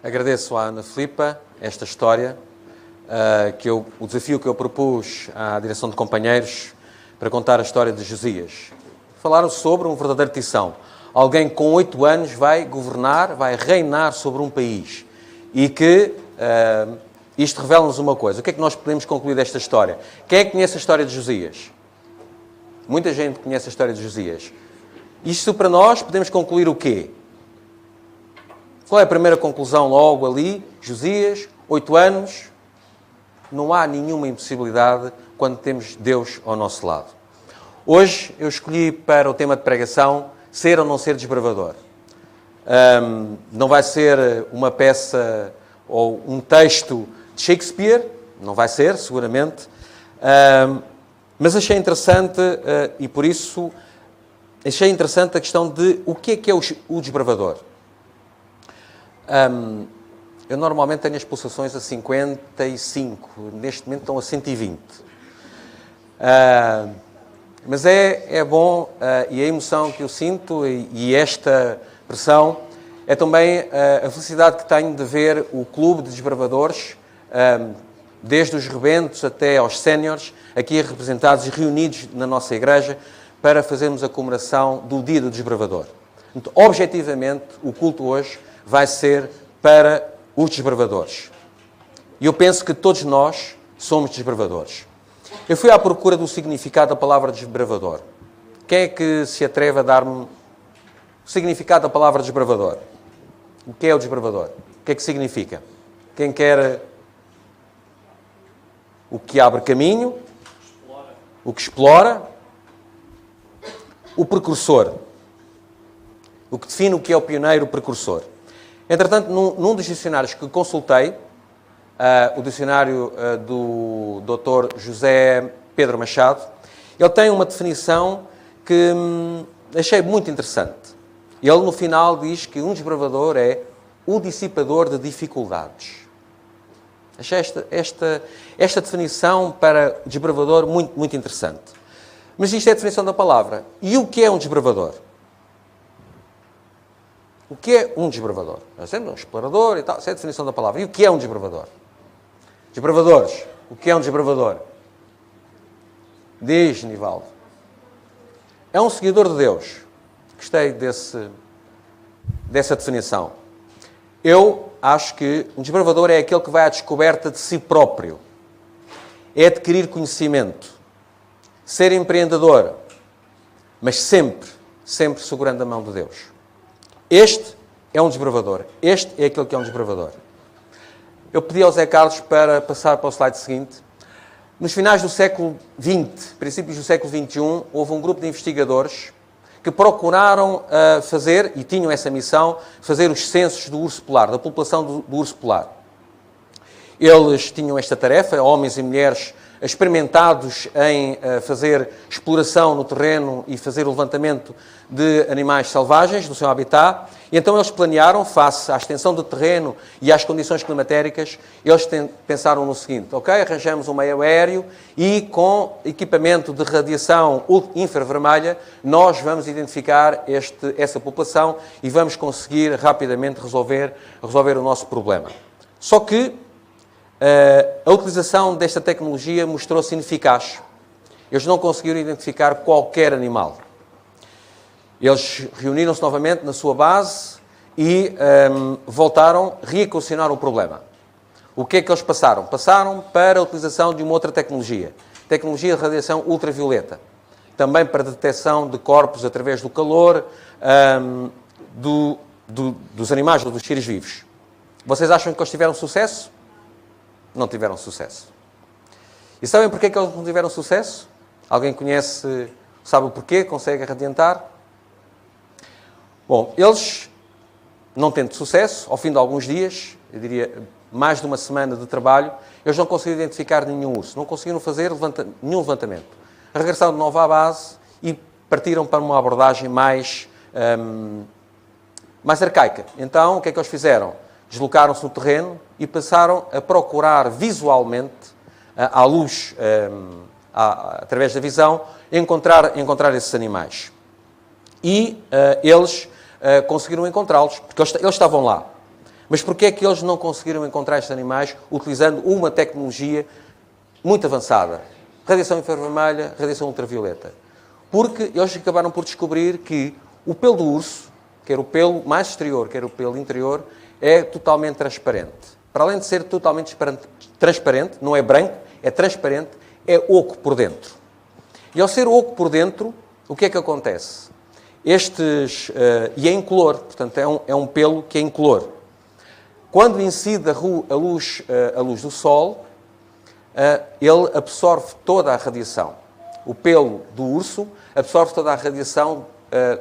Agradeço à Ana Filipa esta história, o desafio que eu propus à direção de companheiros para contar a história de Josias. Falaram sobre um verdadeiro tição. Alguém com 8 anos vai governar, vai reinar sobre um país. E que isto revela-nos uma coisa. O que é que nós podemos concluir desta história? Quem é que conhece a história de Josias? Muita gente conhece a história de Josias. Isto para nós podemos concluir o quê? Qual é a primeira conclusão logo ali? Josias, 8 anos, não há nenhuma impossibilidade quando temos Deus ao nosso lado. Hoje eu escolhi para o tema de pregação ser ou não ser desbravador. Não vai ser uma peça ou um texto de Shakespeare, não vai ser, seguramente, mas achei interessante e por isso achei interessante a questão de o que é o desbravador. Eu normalmente tenho as pulsações a 55, neste momento estão a 120. Mas é bom, e a emoção que eu sinto e esta pressão é também a felicidade que tenho de ver o clube de desbravadores, desde os rebentos até aos séniores, aqui representados e reunidos na nossa igreja para fazermos a comemoração do Dia do Desbravador. Então, objetivamente, o culto hoje vai ser para os desbravadores. E eu penso que todos nós somos desbravadores. Eu fui à procura do significado da palavra desbravador. Quem é que se atreve a dar-me o significado da palavra desbravador? O que é o desbravador? O que é que significa? Quem quer... O que abre caminho, o que explora, o precursor. O que define o que é o pioneiro, o precursor. Entretanto, num dos dicionários que consultei, o dicionário do Dr. José Pedro Machado, ele tem uma definição que achei muito interessante. Ele, no final, diz que um desbravador é o dissipador de dificuldades. Achei esta definição para desbravador muito, muito interessante. Mas isto é a definição da palavra. E o que é um desbravador? O que é um desbravador? Nós temos um explorador e tal, essa é a definição da palavra. E o que é um desbravador? Desbravadores. O que é um desbravador? Diz, Nivaldo. É um seguidor de Deus. Gostei dessa definição. Eu acho que um desbravador é aquele que vai à descoberta de si próprio. É adquirir conhecimento. Ser empreendedor. Mas sempre segurando a mão de Deus. Este é um desbravador. Este é aquele que é um desbravador. Eu pedi ao Zé Carlos para passar para o slide seguinte. Nos finais do século XX, princípios do século XXI, houve um grupo de investigadores que procuraram fazer, e tinham essa missão, fazer os censos do urso polar, da população do urso polar. Eles tinham esta tarefa, homens e mulheres experimentados em fazer exploração no terreno e fazer o levantamento de animais selvagens do seu habitat. E então eles planearam, face à extensão do terreno e às condições climatéricas, eles pensaram no seguinte: ok, arranjamos um meio aéreo e com equipamento de radiação infravermelha nós vamos identificar essa população e vamos conseguir rapidamente resolver o nosso problema. Só que a utilização desta tecnologia mostrou-se ineficaz. Eles não conseguiram identificar qualquer animal. Eles reuniram-se novamente na sua base e voltaram a reequacionar o problema. O que é que eles passaram? Passaram para a utilização de uma outra tecnologia. Tecnologia de radiação ultravioleta. Também para detecção de corpos através do calor dos animais, dos seres vivos. Vocês acham que eles tiveram sucesso? Não tiveram sucesso. E sabem porquê que eles não tiveram sucesso? Alguém conhece, sabe o porquê? Consegue adiantar? Bom, eles, não tendo sucesso, ao fim de alguns dias, eu diria mais de uma semana de trabalho, eles não conseguiram identificar nenhum urso, não conseguiram fazer nenhum levantamento. Regressaram de novo à base e partiram para uma abordagem mais arcaica. Então, o que é que eles fizeram? Deslocaram-se no terreno e passaram a procurar visualmente, à luz, através da visão, encontrar esses animais. E eles conseguiram encontrá-los, porque eles estavam lá. Mas porquê é que eles não conseguiram encontrar estes animais utilizando uma tecnologia muito avançada? Radiação infravermelha, radiação ultravioleta. Porque eles acabaram por descobrir que o pelo do urso, quer o pelo mais exterior, quer o pelo interior, é totalmente transparente. Para além de ser totalmente transparente, não é branco, é transparente, é oco por dentro. E ao ser oco por dentro, o que é que acontece? E é incolor, portanto é um pelo que é incolor. Quando incide a luz do sol, ele absorve toda a radiação. O pelo do urso absorve toda a radiação,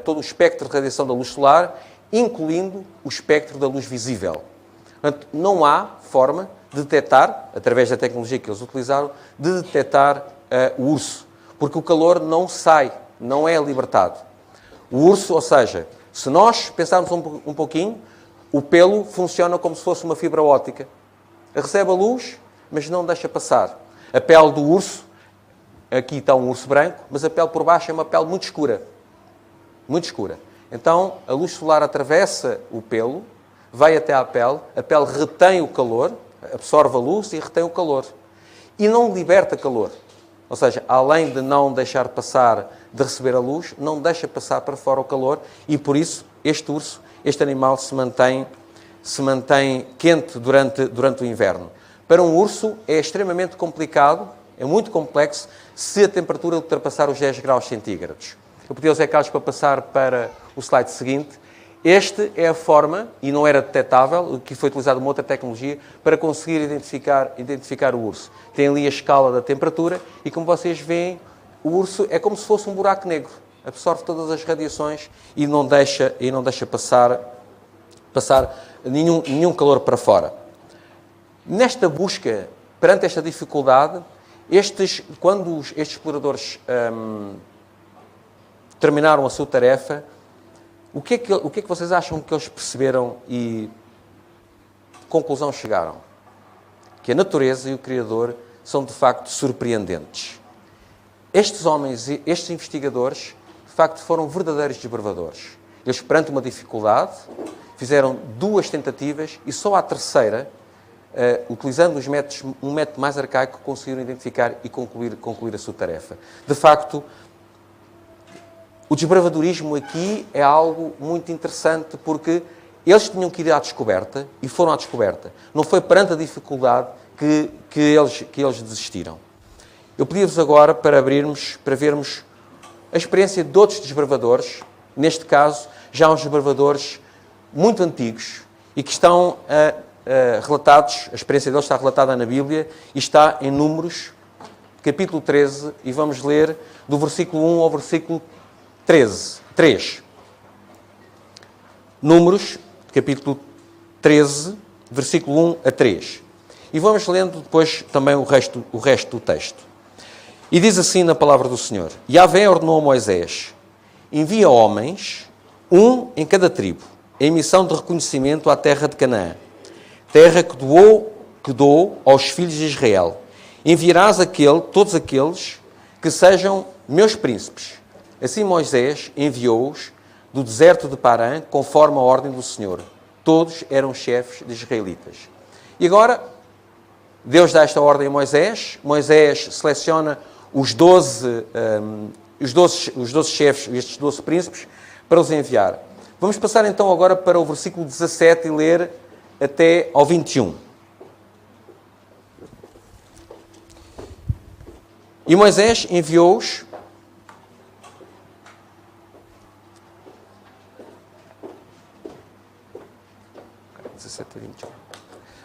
todo o espectro de radiação da luz solar, incluindo o espectro da luz visível. Portanto, não há forma de detectar, através da tecnologia que eles utilizaram, de detectar o urso, porque o calor não sai, não é libertado. O urso, ou seja, se nós pensarmos um pouquinho, o pelo funciona como se fosse uma fibra óptica. Recebe a luz, mas não deixa passar. A pele do urso, aqui está um urso branco, mas a pele por baixo é uma pele muito escura. Muito escura. Então, a luz solar atravessa o pelo, vai até à pele, a pele retém o calor, absorve a luz e retém o calor. E não liberta calor. Ou seja, além de não deixar passar, de receber a luz, não deixa passar para fora o calor e, por isso, este urso, este animal se mantém quente durante o inverno. Para um urso é extremamente complicado, é muito complexo, se a temperatura ultrapassar os 10 graus centígrados. Eu pedi ao Zé Carlos para passar para o slide seguinte. Este é a forma, e não era detectável, que foi utilizada uma outra tecnologia, para conseguir identificar o urso. Tem ali a escala da temperatura e, como vocês veem, o urso é como se fosse um buraco negro. Absorve todas as radiações e não deixa passar nenhum calor para fora. Nesta busca, perante esta dificuldade, quando estes exploradores terminaram a sua tarefa, o que é que vocês acham que eles perceberam e conclusão chegaram? Que a natureza e o Criador são de facto surpreendentes. Estes homens, estes investigadores, de facto foram verdadeiros desbravadores. Eles, perante uma dificuldade, fizeram 2 tentativas e só à terceira, utilizando um método mais arcaico, conseguiram identificar e concluir a sua tarefa. De facto, o desbravadorismo aqui é algo muito interessante porque eles tinham que ir à descoberta e foram à descoberta. Não foi perante a dificuldade que eles desistiram. Eu pedi-vos agora para vermos a experiência de outros desbravadores, neste caso, já uns desbravadores muito antigos e que estão relatados, a experiência deles está relatada na Bíblia e está em Números, capítulo 13, e vamos ler do versículo 1 ao versículo 3. Números, capítulo 13, versículo 1 a 3. E vamos lendo depois também o resto do texto. E diz assim na palavra do Senhor: Yahvé ordenou a Moisés: envia homens, um em cada tribo, em missão de reconhecimento à terra de Canaã, terra que dou aos filhos de Israel. Enviarás todos aqueles que sejam meus príncipes. Assim Moisés enviou-os do deserto de Parã, conforme a ordem do Senhor. Todos eram chefes de israelitas. E agora, Deus dá esta ordem a Moisés. Moisés seleciona os 12 chefes, estes 12 príncipes, para os enviar. Vamos passar então agora para o versículo 17 e ler até ao 21. E Moisés enviou-os.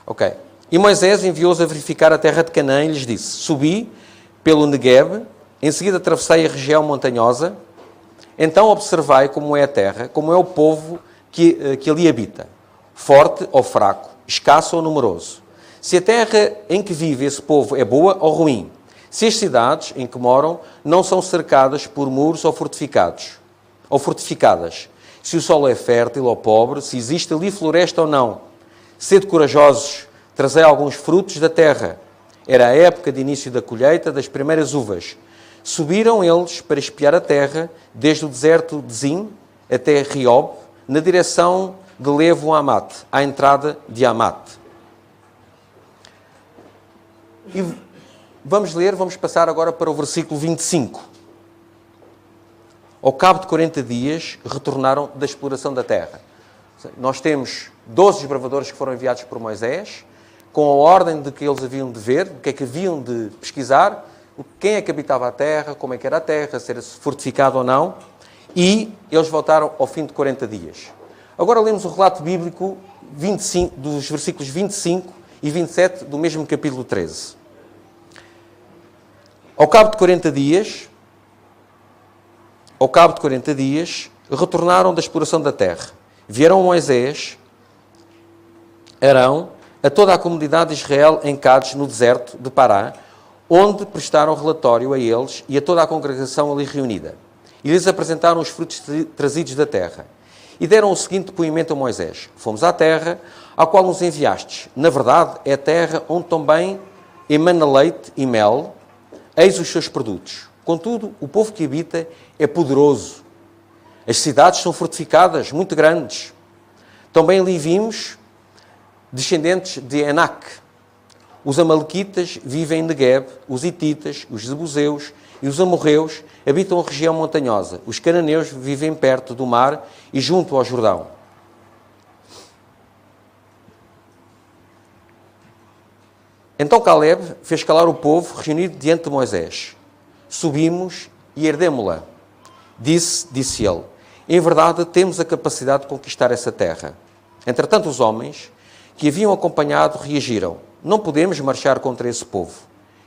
Ok. E Moisés enviou-os a verificar a terra de Canaã e lhes disse: subi pelo Negueb, em seguida atravessei a região montanhosa, então observai como é a terra, como é o povo que ali habita, forte ou fraco, escasso ou numeroso. Se a terra em que vive esse povo é boa ou ruim, se as cidades em que moram não são cercadas por muros ou fortificadas, se o solo é fértil ou pobre, se existe ali floresta ou não. Sede corajosos, trazei alguns frutos da terra. Era a época de início da colheita das primeiras uvas. Subiram eles para espiar a terra, desde o deserto de Zim até Riob, na direção de Levo Hamat, à entrada de Hamat. E vamos passar agora para o versículo 25. Ao cabo de 40 dias, retornaram da exploração da terra. Nós temos 12 desbravadores que foram enviados por Moisés, com a ordem de que eles haviam de ver, o que é que haviam de pesquisar, quem é que habitava a terra, como é que era a terra, se era fortificado ou não, e eles voltaram ao fim de 40 dias. Agora lemos o relato bíblico 25, dos versículos 25 e 27 do mesmo capítulo 13. Ao cabo de 40 dias, retornaram da exploração da terra. Vieram Moisés, Arão, a toda a comunidade de Israel em Cádiz, no deserto de Pará, onde prestaram relatório a eles e a toda a congregação ali reunida. E lhes apresentaram os frutos trazidos da terra. E deram o seguinte depoimento a Moisés: fomos à terra à qual nos enviastes. Na verdade, é a terra onde também emana leite e mel, eis os seus produtos. Contudo, o povo que habita é poderoso. As cidades são fortificadas, muito grandes. Também ali vimos descendentes de Enac. Os amalequitas vivem em Negueb, os hititas, os jebuseus e os amorreus habitam a região montanhosa. Os cananeus vivem perto do mar e junto ao Jordão. Então Caleb fez calar o povo reunido diante de Moisés. Subimos e herdemo-la. Disse ele: em verdade temos a capacidade de conquistar essa terra. Entretanto os homens que haviam acompanhado reagiram: não podemos marchar contra esse povo,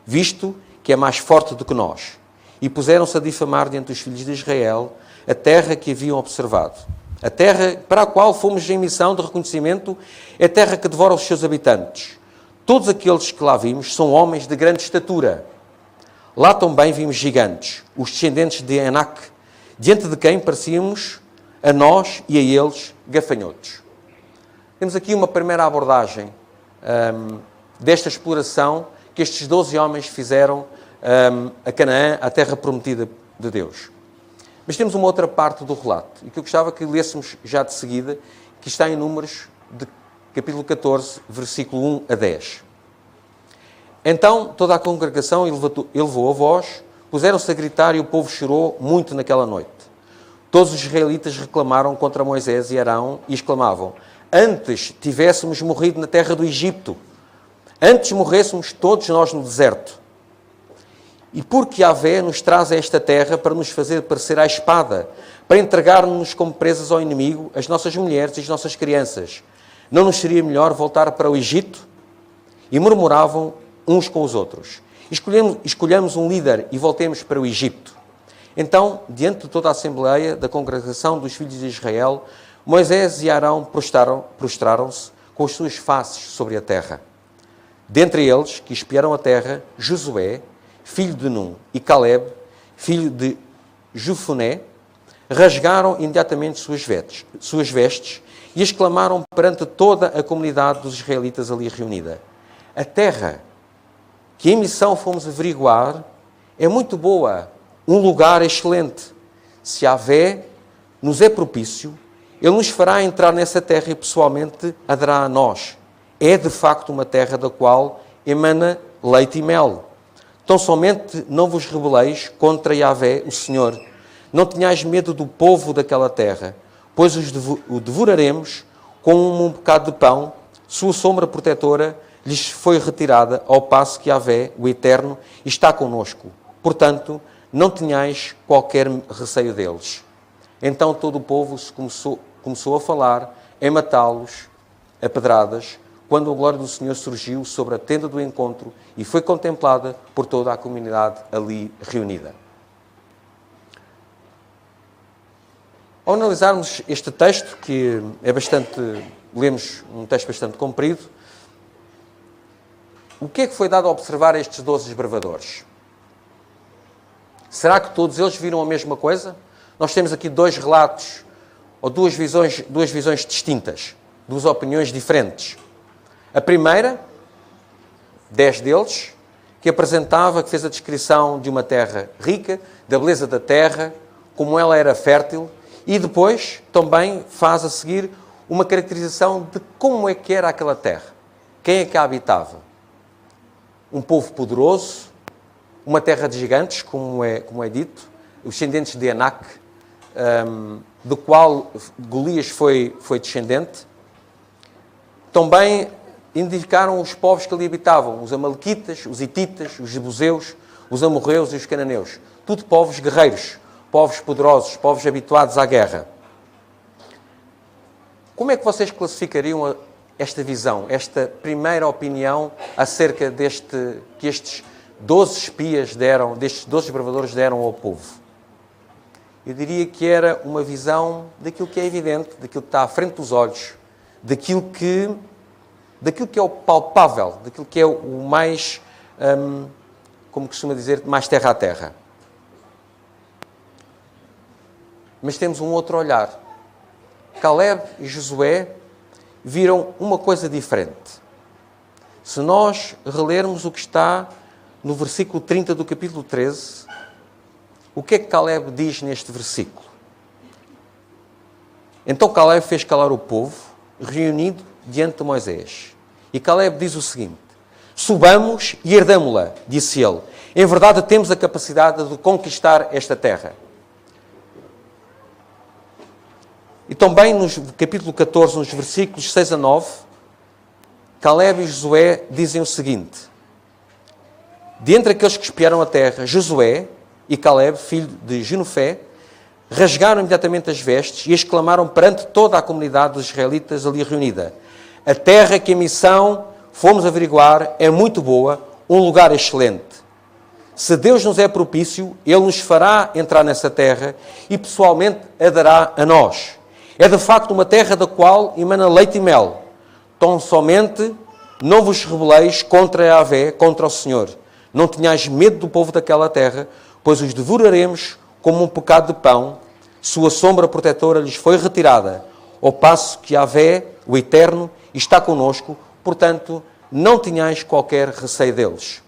visto que é mais forte do que nós. E puseram-se a difamar diante dos filhos de Israel a terra que haviam observado. A terra para a qual fomos em missão de reconhecimento é a terra que devora os seus habitantes. Todos aqueles que lá vimos são homens de grande estatura. Lá também vimos gigantes, os descendentes de Enac, diante de quem parecíamos a nós e a eles gafanhotos. Temos aqui uma primeira abordagem desta exploração que estes 12 homens fizeram a Canaã, a terra prometida de Deus. Mas temos uma outra parte do relato, e que eu gostava que lêssemos já de seguida, que está em Números, de capítulo 14, versículo 1 a 10. Então toda a congregação elevou a voz, puseram-se a gritar e o povo chorou muito naquela noite. Todos os israelitas reclamaram contra Moisés e Arão e exclamavam: antes tivéssemos morrido na terra do Egito, antes morrêssemos todos nós no deserto. E porque Yahvé nos traz a esta terra para nos fazer parecer à espada, para entregar-nos como presas ao inimigo as nossas mulheres e as nossas crianças, não nos seria melhor voltar para o Egito? E murmuravam uns com os outros: escolhamos um líder e voltemos para o Egito. Então, diante de toda a assembleia da congregação dos filhos de Israel, Moisés e Arão prostraram-se com as suas faces sobre a terra. Dentre eles, que espiaram a terra, Josué, filho de Num, e Caleb, filho de Jefoné, rasgaram imediatamente suas vestes e exclamaram perante toda a comunidade dos israelitas ali reunida: a terra que em missão fomos averiguar é muito boa, um lugar excelente. Se Yahvé nos é propício, ele nos fará entrar nessa terra e pessoalmente a dará a nós. É de facto uma terra da qual emana leite e mel. Tão somente não vos rebeleis contra Yahvé, o Senhor. Não tenhais medo do povo daquela terra, pois o devoraremos com um bocado de pão. Sua sombra protetora lhes foi retirada, ao passo que Yahvé, o Eterno, está conosco. Portanto, não tenhais qualquer receio deles. Então todo o povo começou a falar em matá-los a pedradas, quando a glória do Senhor surgiu sobre a tenda do encontro e foi contemplada por toda a comunidade ali reunida. Ao analisarmos este texto, que lemos um texto bastante comprido, o que é que foi dado a observar a estes 12 desbravadores? Será que todos eles viram a mesma coisa? Nós temos aqui dois relatos, ou duas visões distintas, duas opiniões diferentes. A primeira, 10 deles, que fez a descrição de uma terra rica, da beleza da terra, como ela era fértil, e depois também faz a seguir uma caracterização de como é que era aquela terra. Quem é que a habitava? Um povo poderoso, uma terra de gigantes, como é dito, os descendentes de Anak, do qual Golias foi descendente. Também identificaram os povos que ali habitavam, os amalequitas, os hititas, os jebuseus, os amorreus e os cananeus. Tudo povos guerreiros, povos poderosos, povos habituados à guerra. Como é que vocês classificariam esta visão, esta primeira opinião acerca que estes 12 espias deram, destes 12 desbravadores deram ao povo? Eu diria que era uma visão daquilo que é evidente, daquilo que está à frente dos olhos, daquilo que é o palpável, daquilo que é o mais, como costuma dizer, mais terra a terra. Mas temos um outro olhar. Caleb e Josué viram uma coisa diferente. Se nós relermos o que está no versículo 30 do capítulo 13, o que é que Caleb diz neste versículo? Então Caleb fez calar o povo, reunido diante de Moisés. E Caleb diz o seguinte: subamos e herdamo-la, disse ele. Em verdade temos a capacidade de conquistar esta terra. E também no capítulo 14, nos versículos 6 a 9, Caleb e Josué dizem o seguinte: de entre aqueles que espiaram a terra, Josué e Caleb, filho de Junofé, rasgaram imediatamente as vestes e exclamaram perante toda a comunidade dos israelitas ali reunida: a terra que a missão fomos averiguar é muito boa, um lugar excelente. Se Deus nos é propício, Ele nos fará entrar nessa terra e pessoalmente a dará a nós. É de facto uma terra da qual emana leite e mel. Tão somente não vos rebeleis contra Yahvé, contra o Senhor. Não tenhais medo do povo daquela terra, pois os devoraremos como um bocado de pão. Sua sombra protetora lhes foi retirada, ao passo que Yahvé, o Eterno, está conosco, portanto, não tenhais qualquer receio deles.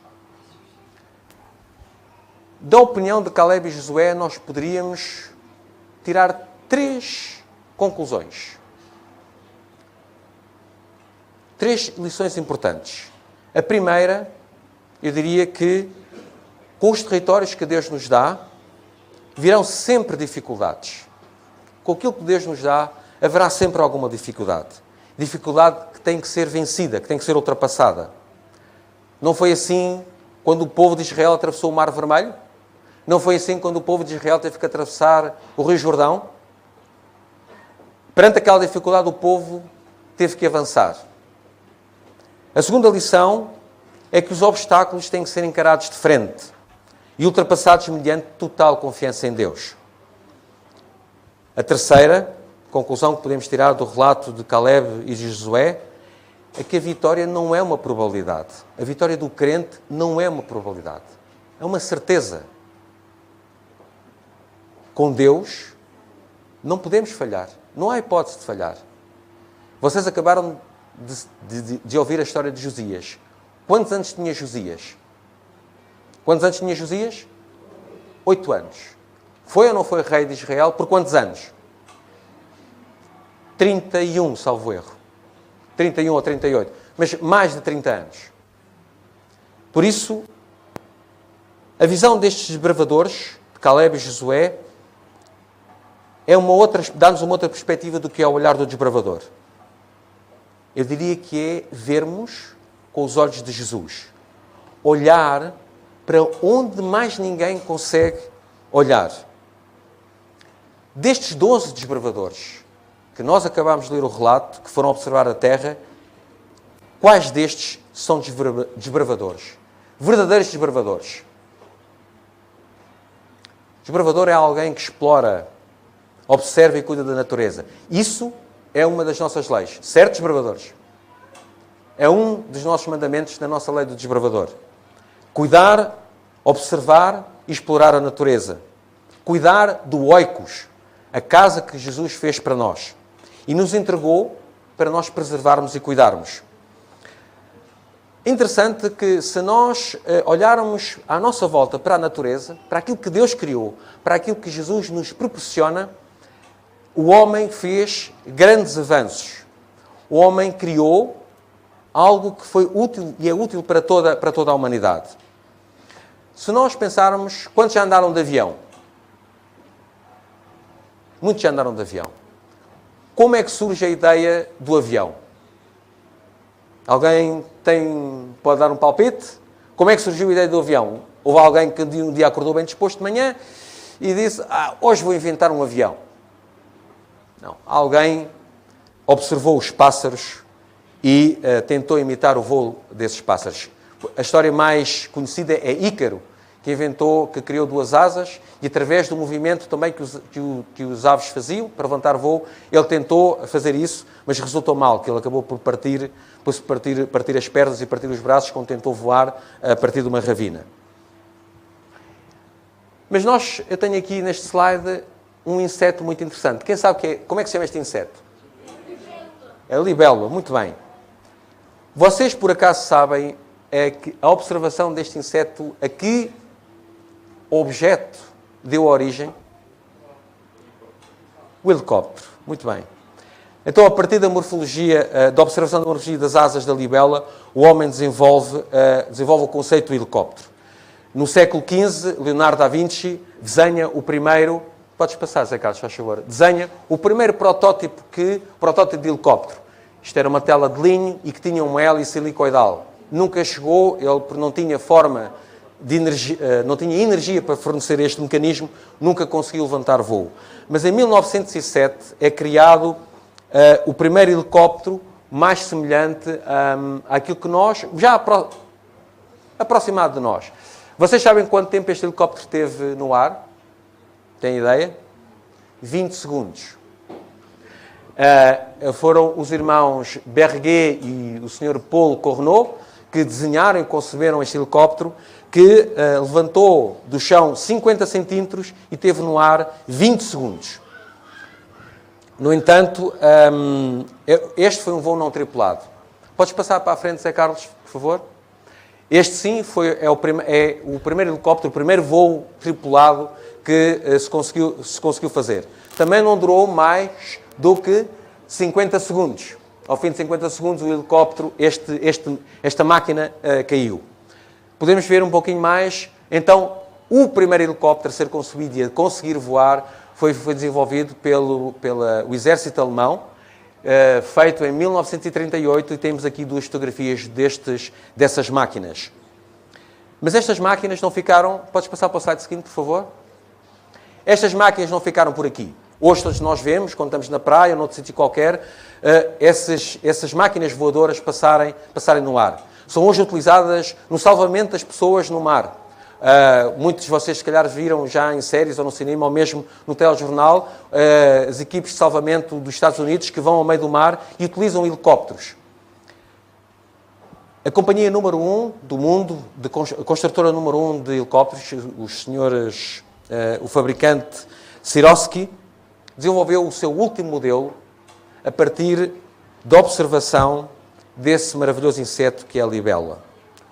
Da opinião de Caleb e Josué, nós poderíamos tirar 3 conclusões. 3 lições importantes. A primeira, eu diria que com os territórios que Deus nos dá, virão sempre dificuldades. Com aquilo que Deus nos dá, haverá sempre alguma dificuldade. Dificuldade que tem que ser vencida, que tem que ser ultrapassada. Não foi assim quando o povo de Israel atravessou o Mar Vermelho? Não foi assim quando o povo de Israel teve que atravessar o Rio Jordão? Perante aquela dificuldade, o povo teve que avançar. A segunda lição é que os obstáculos têm que ser encarados de frente e ultrapassados mediante total confiança em Deus. A terceira conclusão que podemos tirar do relato de Caleb e de Josué é que a vitória não é uma probabilidade. A vitória do crente não é uma probabilidade. É uma certeza. Com Deus não podemos falhar. Não há hipótese de falhar. Vocês acabaram de ouvir a história de Josias. Quantos anos tinha Josias? Quantos anos tinha Josias? 8 anos. Foi ou não foi rei de Israel? Por quantos anos? 31, salvo erro. 31 ou 38. Mas mais de 30 anos. Por isso, a visão destes desbravadores, de Caleb e Josué, dá-nos uma outra perspectiva do que é o olhar do desbravador. Eu diria que é vermos com os olhos de Jesus. Olhar para onde mais ninguém consegue olhar. Destes 12 desbravadores, que nós acabámos de ler o relato, que foram observar a terra, quais destes são desbravadores? Verdadeiros desbravadores. Desbravador é alguém que explora, observa e cuida da natureza. Isso é uma das nossas leis. Certo, desbravadores? É um dos nossos mandamentos na nossa lei do desbravador. Cuidar, observar e explorar a natureza. Cuidar do oikos, a casa que Jesus fez para nós. E nos entregou para nós preservarmos e cuidarmos. Interessante que se nós olharmos à nossa volta para a natureza, para aquilo que Deus criou, para aquilo que Jesus nos proporciona, o homem fez grandes avanços. O homem criou algo que foi útil e é útil para toda a humanidade. Se nós pensarmos, quantos já andaram de avião? Muitos já andaram de avião. Como é que surge a ideia do avião? Alguém pode dar um palpite? Como é que surgiu a ideia do avião? Houve alguém que um dia acordou bem disposto de manhã e disse, hoje vou inventar um avião. Não. Alguém observou os pássaros e tentou imitar o voo desses pássaros. A história mais conhecida é Ícaro, que criou duas asas e através do movimento também que os aves faziam para levantar voo, ele tentou fazer isso, mas resultou mal, que ele acabou por partir as pernas e partir os braços quando tentou voar a partir de uma ravina. Mas eu tenho aqui neste slide um inseto muito interessante. Quem sabe como é que se chama este inseto? É a libélula, muito bem. Vocês por acaso sabem que a observação deste inseto a que objeto deu origem? O helicóptero, muito bem. Então, a partir da morfologia, da observação da morfologia das asas da libélula, o homem desenvolve o conceito do helicóptero. No século XV, Leonardo da Vinci desenha o primeiro... Podes passar, Zé Carlos, faz favor. Desenha o primeiro protótipo de helicóptero. Isto era uma tela de linho e que tinha uma hélice helicoidal. Nunca chegou, ele não tinha forma de energia, não tinha energia para fornecer este mecanismo, nunca conseguiu levantar voo. Mas em 1907 é criado o primeiro helicóptero mais semelhante àquilo que nós, já aproximado de nós. Vocês sabem quanto tempo este helicóptero esteve no ar? Têm ideia? 20 segundos. Foram os irmãos Berguet e o Sr. Paul Cournot que desenharam e conceberam este helicóptero que levantou do chão 50 centímetros e esteve no ar 20 segundos. No entanto, este foi um voo não tripulado. Podes passar para a frente, Zé Carlos, por favor? Este, sim, é o primeiro helicóptero, o primeiro voo tripulado que se conseguiu fazer. Também não durou mais do que 50 segundos. Ao fim de 50 segundos, o helicóptero, esta máquina caiu. Podemos ver um pouquinho mais. Então, o primeiro helicóptero a ser concebido e a conseguir voar foi desenvolvido pelo exército alemão, feito em 1938, e temos aqui duas fotografias dessas máquinas. Mas estas máquinas não ficaram... Podes passar para o slide seguinte, por favor? Estas máquinas não ficaram por aqui. Hoje todos nós vemos, quando estamos na praia ou noutro sítio qualquer, essas máquinas voadoras passarem no ar. São hoje utilizadas no salvamento das pessoas no mar. Muitos de vocês, se calhar, viram já em séries ou no cinema, ou mesmo no telejornal, as equipes de salvamento dos Estados Unidos que vão ao meio do mar e utilizam helicópteros. A companhia número 1 do mundo, a construtora número 1 de helicópteros, os senhores, o fabricante Sikorsky, desenvolveu o seu último modelo a partir da observação desse maravilhoso inseto que é a libélula,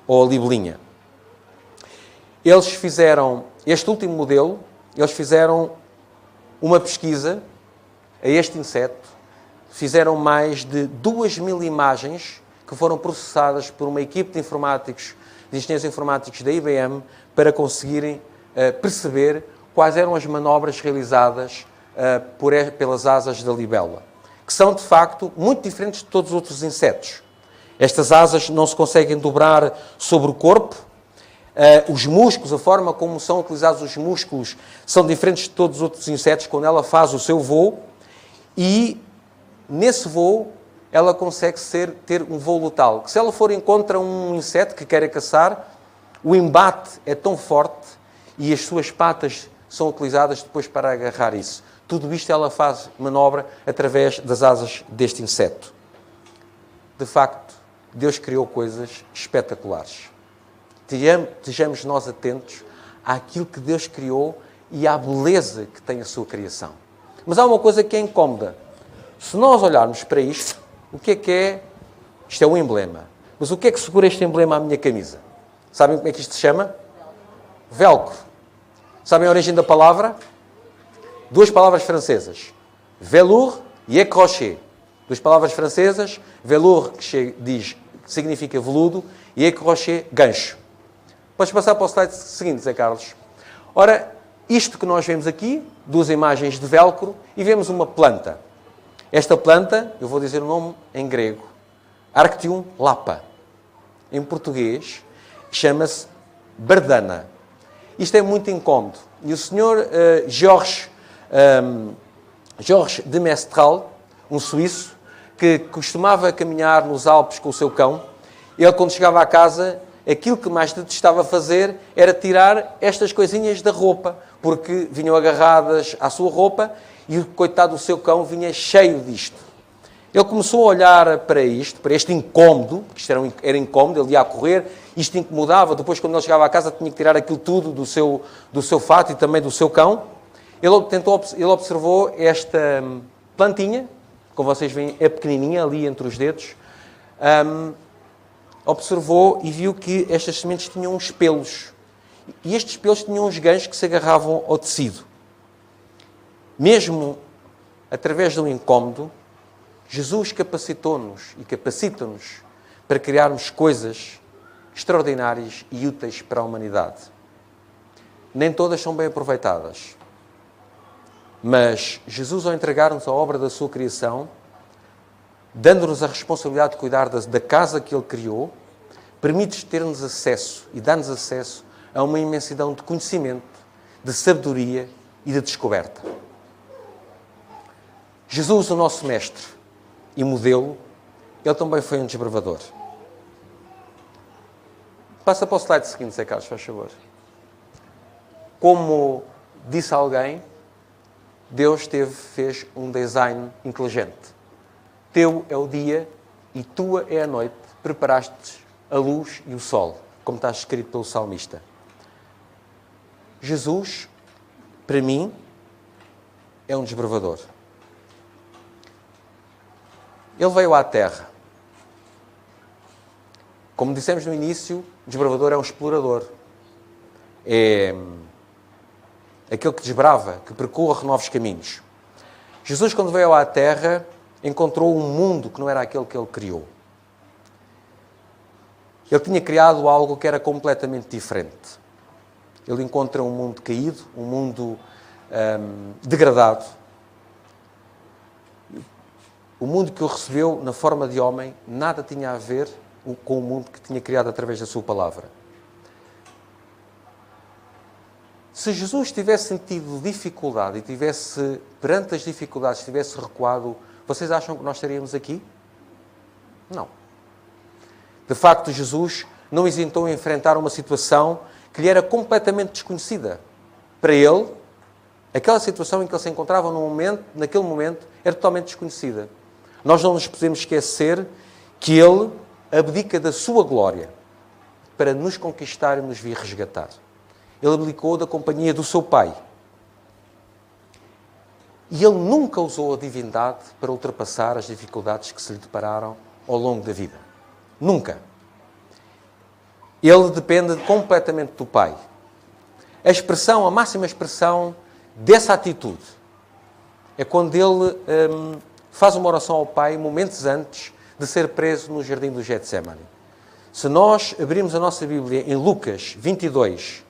ou a libelinha. Eles fizeram este último modelo, eles fizeram uma pesquisa a este inseto, fizeram mais de 2.000 imagens que foram processadas por uma equipe de engenheiros informáticos da IBM para conseguirem perceber quais eram as manobras realizadas pelas asas da libélula, que são, de facto, muito diferentes de todos os outros insetos. Estas asas não se conseguem dobrar sobre o corpo. Os músculos, a forma como são utilizados os músculos, são diferentes de todos os outros insetos quando ela faz o seu voo. E, nesse voo, ela consegue ter um voo letal. Que se ela for encontra um inseto que queira caçar, o embate é tão forte e as suas patas são utilizadas depois para agarrar isso. Tudo isto ela faz manobra através das asas deste inseto. De facto, Deus criou coisas espetaculares. Estejamos nós atentos àquilo que Deus criou e à beleza que tem a sua criação. Mas há uma coisa que é incómoda. Se nós olharmos para isto, o que é? Isto é um emblema. Mas o que é que segura este emblema à minha camisa? Sabem como é que isto se chama? Velcro. Sabem a origem da palavra? Duas palavras francesas. Velours e écroché. Duas palavras francesas. Velours, que significa veludo, e écroché, gancho. Podes passar para o slide seguinte, Zé Carlos. Ora, isto que nós vemos aqui, duas imagens de velcro, e vemos uma planta. Esta planta, eu vou dizer o nome em grego, Arctium lapa. Em português, chama-se bardana. Isto é muito incómodo. E o senhor Georges de Mestral, um suíço, que costumava caminhar nos Alpes com o seu cão, ele, quando chegava à casa, aquilo que mais detestava fazer era tirar estas coisinhas da roupa, porque vinham agarradas à sua roupa e o coitado do seu cão vinha cheio disto. Ele começou a olhar para isto, para este incómodo, porque isto era incómodo, ele ia a correr, isto incomodava, depois quando ele chegava à casa tinha que tirar aquilo tudo do seu fato e também do seu cão. Ele observou esta plantinha, como vocês veem, é pequenininha, ali entre os dedos, observou e viu que estas sementes tinham uns pelos. E estes pelos tinham uns ganchos que se agarravam ao tecido. Mesmo através de um incómodo, Jesus capacitou-nos e capacita-nos para criarmos coisas extraordinárias e úteis para a humanidade. Nem todas são bem aproveitadas. Mas Jesus, ao entregar-nos a obra da sua criação, dando-nos a responsabilidade de cuidar da casa que Ele criou, permite ter-nos acesso e dá-nos acesso a uma imensidão de conhecimento, de sabedoria e de descoberta. Jesus, o nosso mestre e modelo, ele também foi um desbravador. Passa para o slide seguinte, Zé Carlos, faz favor. Como disse alguém, Deus fez um design inteligente. Teu é o dia e tua é a noite. Preparaste a luz e o sol, como está escrito pelo salmista. Jesus, para mim, é um desbravador. Ele veio à Terra. Como dissemos no início, o desbravador é um explorador. É aquele que desbrava, que percorre novos caminhos. Jesus, quando veio à Terra, encontrou um mundo que não era aquele que ele criou. Ele tinha criado algo que era completamente diferente. Ele encontra um mundo caído, um mundo degradado. O mundo que o recebeu na forma de homem nada tinha a ver com o mundo que tinha criado através da sua palavra. Se Jesus tivesse sentido dificuldade e tivesse, perante as dificuldades, tivesse recuado, vocês acham que nós estaríamos aqui? Não. De facto, Jesus não hesitou em enfrentar uma situação que lhe era completamente desconhecida. Para ele, aquela situação em que ele se encontrava naquele momento, era totalmente desconhecida. Nós não nos podemos esquecer que ele abdica da sua glória para nos conquistar e nos vir resgatar. Ele abdicou da companhia do seu Pai. E ele nunca usou a divindade para ultrapassar as dificuldades que se lhe depararam ao longo da vida. Nunca. Ele depende completamente do Pai. A máxima expressão dessa atitude é quando ele faz uma oração ao Pai momentos antes de ser preso no jardim do Getsemane. Se nós abrirmos a nossa Bíblia em Lucas 22,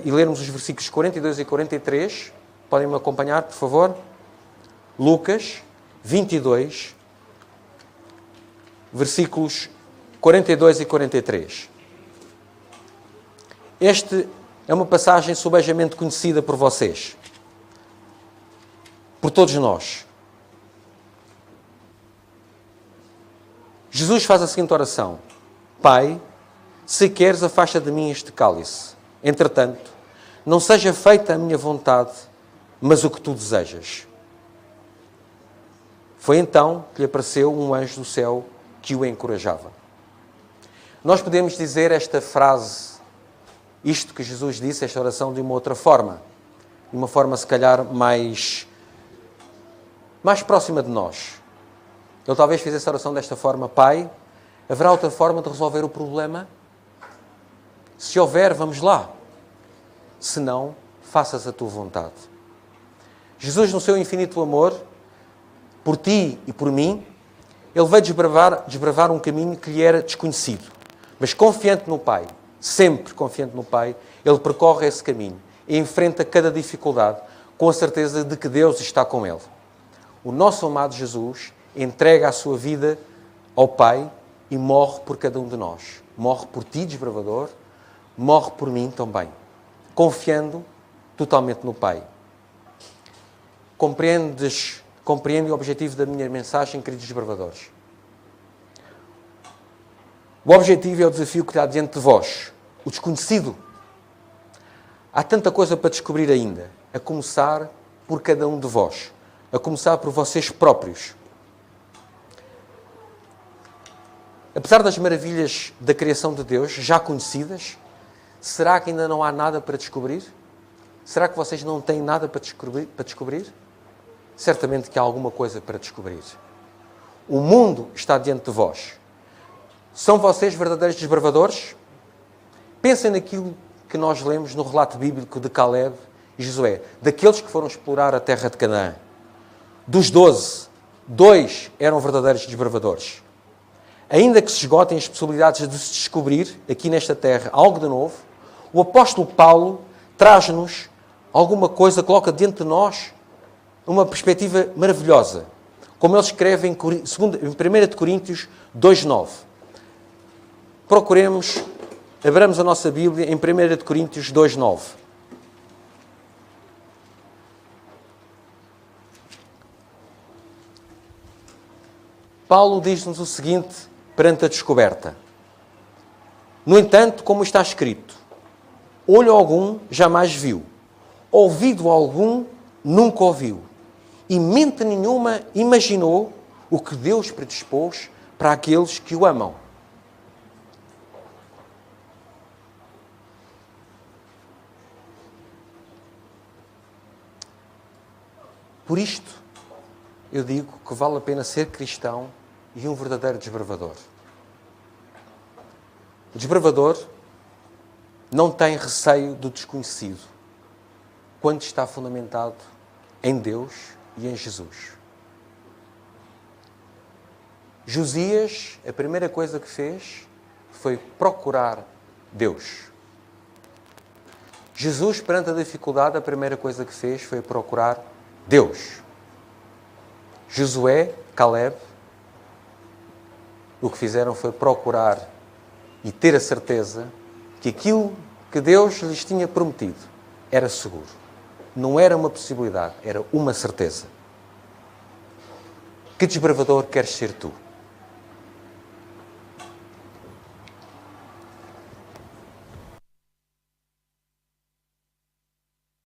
e lermos os versículos 42 e 43, podem-me acompanhar, por favor? Lucas 22, versículos 42 e 43. Esta é uma passagem subejamente conhecida por vocês, por todos nós. Jesus faz a seguinte oração: Pai, se queres, afasta de mim este cálice. Entretanto, não seja feita a minha vontade, mas o que tu desejas. Foi então que lhe apareceu um anjo do céu que o encorajava. Nós podemos dizer esta frase, isto que Jesus disse, esta oração, de uma outra forma. De uma forma, se calhar, mais próxima de nós. Ele talvez fizesse a oração desta forma: Pai, haverá outra forma de resolver o problema? Se houver, vamos lá. Se não, faças a tua vontade. Jesus, no seu infinito amor, por ti e por mim, ele veio desbravar um caminho que lhe era desconhecido. Mas confiante no Pai, sempre confiante no Pai, ele percorre esse caminho e enfrenta cada dificuldade com a certeza de que Deus está com ele. O nosso amado Jesus entrega a sua vida ao Pai e morre por cada um de nós. Morre por ti, desbravador, morre por mim também, confiando totalmente no Pai. Compreende o objetivo da minha mensagem, queridos desbravadores? O objetivo é o desafio que está diante de vós, o desconhecido. Há tanta coisa para descobrir ainda, a começar por cada um de vós, a começar por vocês próprios. Apesar das maravilhas da criação de Deus, já conhecidas, será que ainda não há nada para descobrir? Será que vocês não têm nada para descobrir? Certamente que há alguma coisa para descobrir. O mundo está diante de vós. São vocês verdadeiros desbravadores? Pensem naquilo que nós lemos no relato bíblico de Caleb e Josué, daqueles que foram explorar a terra de Canaã. Dos 12, 2 eram verdadeiros desbravadores. Ainda que se esgotem as possibilidades de se descobrir, aqui nesta terra, algo de novo, o apóstolo Paulo traz-nos alguma coisa, coloca diante de nós uma perspectiva maravilhosa. Como ele escreve em 1 Coríntios 2,9. Procuremos, abramos a nossa Bíblia em 1 Coríntios 2,9. Paulo diz-nos o seguinte perante a descoberta. No entanto, como está escrito, olho algum jamais viu, ouvido algum nunca ouviu, e mente nenhuma imaginou o que Deus predispôs para aqueles que o amam. Por isto, eu digo que vale a pena ser cristão e um verdadeiro desbravador. O desbravador não tem receio do desconhecido quando está fundamentado em Deus e em Jesus. Josias, a primeira coisa que fez foi procurar Deus. Jesus, perante a dificuldade, a primeira coisa que fez foi procurar Deus. Josué, Caleb, o que fizeram foi procurar e ter a certeza que aquilo que Deus lhes tinha prometido era seguro. Não era uma possibilidade, era uma certeza. Que desbravador queres ser tu?